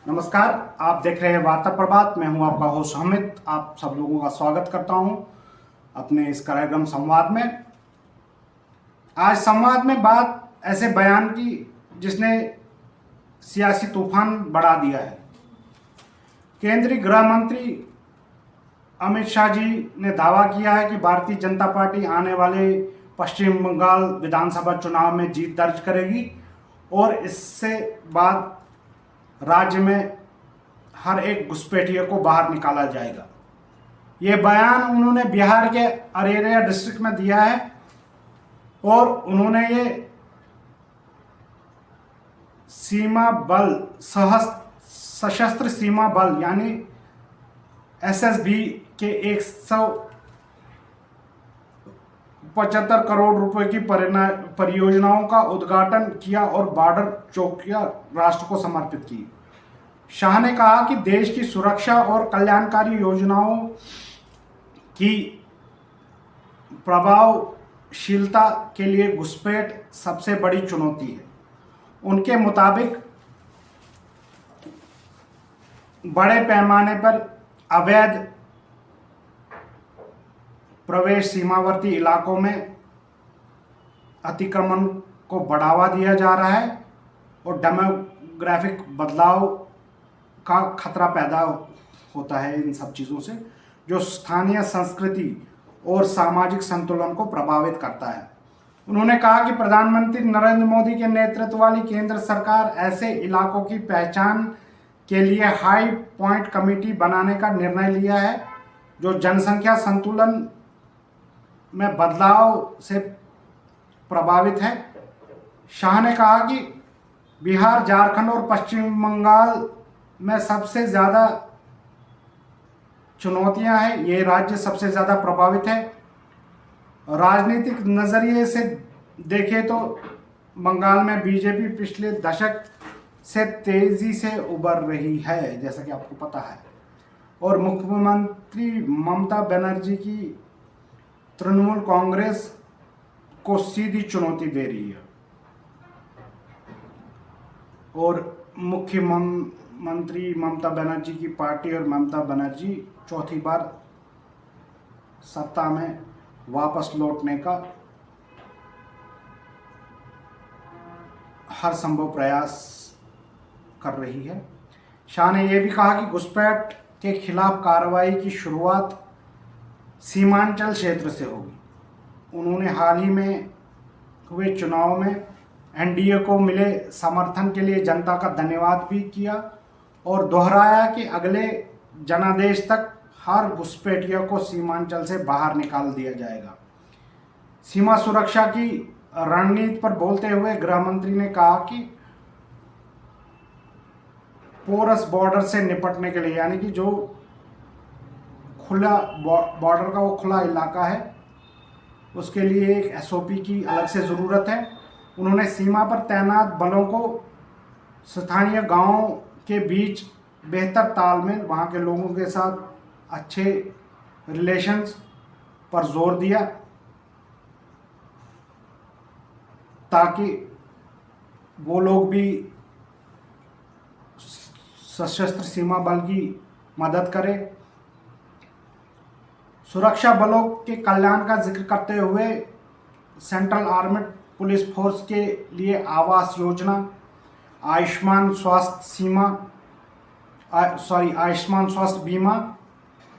नमस्कार। आप देख रहे हैं वार्ता प्रभात। मैं हूं आपका होस्ट हामिद। आप सब लोगों का स्वागत करता हूं अपने इस कार्यक्रम संवाद में। आज संवाद में बात ऐसे बयान की जिसने सियासी तूफान बढ़ा दिया है। केंद्रीय गृह मंत्री अमित शाह जी ने दावा किया है कि भारतीय जनता पार्टी आने वाले पश्चिम बंगाल विधानसभा चुनाव में जीत दर्ज करेगी और इससे बाद राज्य में हर एक घुसपैठिए को बाहर निकाला जाएगा। ये बयान उन्होंने बिहार के अररिया डिस्ट्रिक्ट में दिया है और उन्होंने ये सीमा बल सशस्त्र सीमा बल यानी एसएसबी के 175 करोड़ रुपए की परियोजनाओं का उद्घाटन किया और बॉर्डर चौकियां राष्ट्र को समर्पित की। शाह ने कहा कि देश की सुरक्षा और कल्याणकारी योजनाओं की प्रभावशीलता के लिए घुसपैठ सबसे बड़ी चुनौती है। उनके मुताबिक बड़े पैमाने पर अवैध प्रवेश सीमावर्ती इलाकों में अतिक्रमण को बढ़ावा दिया जा रहा है और डेमोग्राफिक बदलाव का खतरा पैदा होता है इन सब चीज़ों से, जो स्थानीय संस्कृति और सामाजिक संतुलन को प्रभावित करता है। उन्होंने कहा कि प्रधानमंत्री नरेंद्र मोदी के नेतृत्व वाली केंद्र सरकार ऐसे इलाकों की पहचान के लिए हाई पॉइंट कमेटी बनाने का निर्णय लिया है जो जनसंख्या संतुलन में बदलाव से प्रभावित है। शाह ने कहा कि बिहार, झारखंड और पश्चिम बंगाल में सबसे ज़्यादा चुनौतियां हैं। ये राज्य सबसे ज़्यादा प्रभावित है। राजनीतिक नज़रिए से देखें तो बंगाल में बीजेपी पिछले दशक से तेज़ी से उभर रही है, जैसा कि आपको पता है, और मुख्यमंत्री ममता बनर्जी की तृणमूल कांग्रेस को सीधी चुनौती दे रही है और मुख्यमंत्री ममता बनर्जी की पार्टी और ममता बनर्जी चौथी बार सत्ता में वापस लौटने का हर संभव प्रयास कर रही है। शाह ने यह भी कहा कि घुसपैठ के खिलाफ कार्रवाई की शुरुआत सीमांचल क्षेत्र से होगी। उन्होंने हाल ही में हुए चुनाव में एनडीए को मिले समर्थन के लिए जनता का धन्यवाद भी किया और दोहराया कि अगले जनादेश तक हर घुसपैठिया को सीमांचल से बाहर निकाल दिया जाएगा। सीमा सुरक्षा की रणनीति पर बोलते हुए गृह मंत्री ने कहा कि पोरस बॉर्डर से निपटने के लिए, यानी कि जो खुला बॉर्डर का वो खुला इलाका है, उसके लिए एक एसओपी की अलग से ज़रूरत है। उन्होंने सीमा पर तैनात बलों को स्थानीय गांवों के बीच बेहतर तालमेल, वहाँ के लोगों के साथ अच्छे रिलेशंस पर जोर दिया ताकि वो लोग भी सशस्त्र सीमा बल की मदद करें। सुरक्षा बलों के कल्याण का जिक्र करते हुए सेंट्रल आर्मेड पुलिस फोर्स के लिए आवास योजना, आयुष्मान स्वास्थ्य बीमा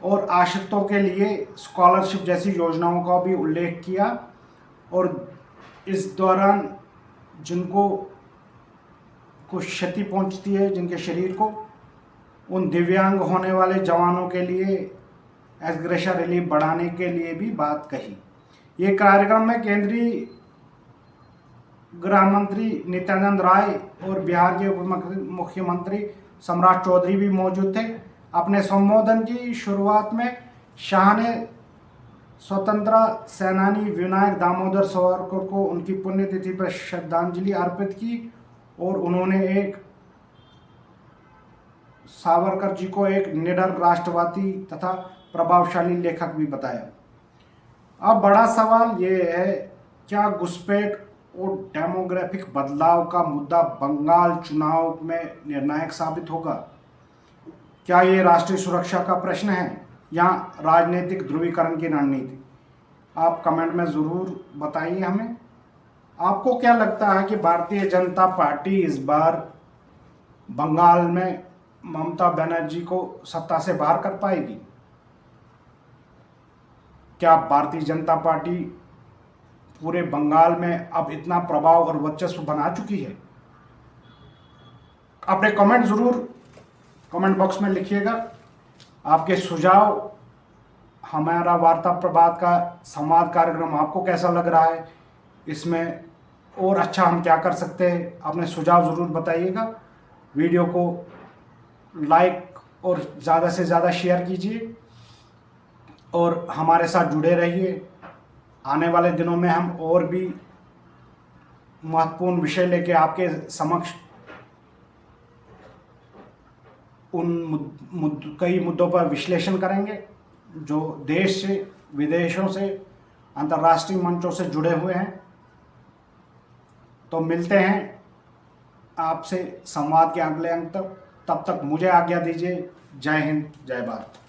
और आश्रितों के लिए स्कॉलरशिप जैसी योजनाओं का भी उल्लेख किया और इस दौरान जिनको कुछ क्षति पहुंचती है जिनके शरीर को, उन दिव्यांग होने वाले जवानों के लिए एग्रेशन रिलीफ बढ़ाने के लिए भी बात कही। ये कार्यक्रम में केंद्रीय गृह मंत्री नित्यानंद राय और बिहार के उप मुख्यमंत्री सम्राट चौधरी भी मौजूद थे। अपने संबोधन की शुरुआत में शाह ने स्वतंत्रता सेनानी विनायक दामोदर सावरकर को उनकी पुण्यतिथि पर श्रद्धांजलि अर्पित की और उन्होंने सावरकर जी को एक निडर राष्ट्रवादी तथा प्रभावशाली लेखक भी बताया। अब बड़ा सवाल ये है, क्या घुसपैठ और डेमोग्राफिक बदलाव का मुद्दा बंगाल चुनाव में निर्णायक साबित होगा? क्या ये राष्ट्रीय सुरक्षा का प्रश्न है या राजनीतिक ध्रुवीकरण की रणनीति? आप कमेंट में ज़रूर बताइए हमें। आपको क्या लगता है कि भारतीय जनता पार्टी इस बार बंगाल में ममता बनर्जी को सत्ता से बाहर कर पाएगी? क्या भारतीय जनता पार्टी पूरे बंगाल में अब इतना प्रभाव और वर्चस्व बना चुकी है? अपने कमेंट ज़रूर कमेंट बॉक्स में लिखिएगा। आपके सुझाव, हमारा वार्ता प्रभात का संवाद कार्यक्रम आपको कैसा लग रहा है, इसमें और अच्छा हम क्या कर सकते हैं, अपने सुझाव ज़रूर बताइएगा। वीडियो को लाइक और ज़्यादा से ज़्यादा शेयर कीजिए और हमारे साथ जुड़े रहिए। आने वाले दिनों में हम और भी महत्वपूर्ण विषय लेके आपके समक्ष कई मुद्दों पर विश्लेषण करेंगे जो देश से, विदेशों से, अंतर्राष्ट्रीय मंचों से जुड़े हुए हैं। तो मिलते हैं आपसे संवाद के अगले अंक तक। तब तक मुझे आज्ञा दीजिए। जय हिंद, जय भारत।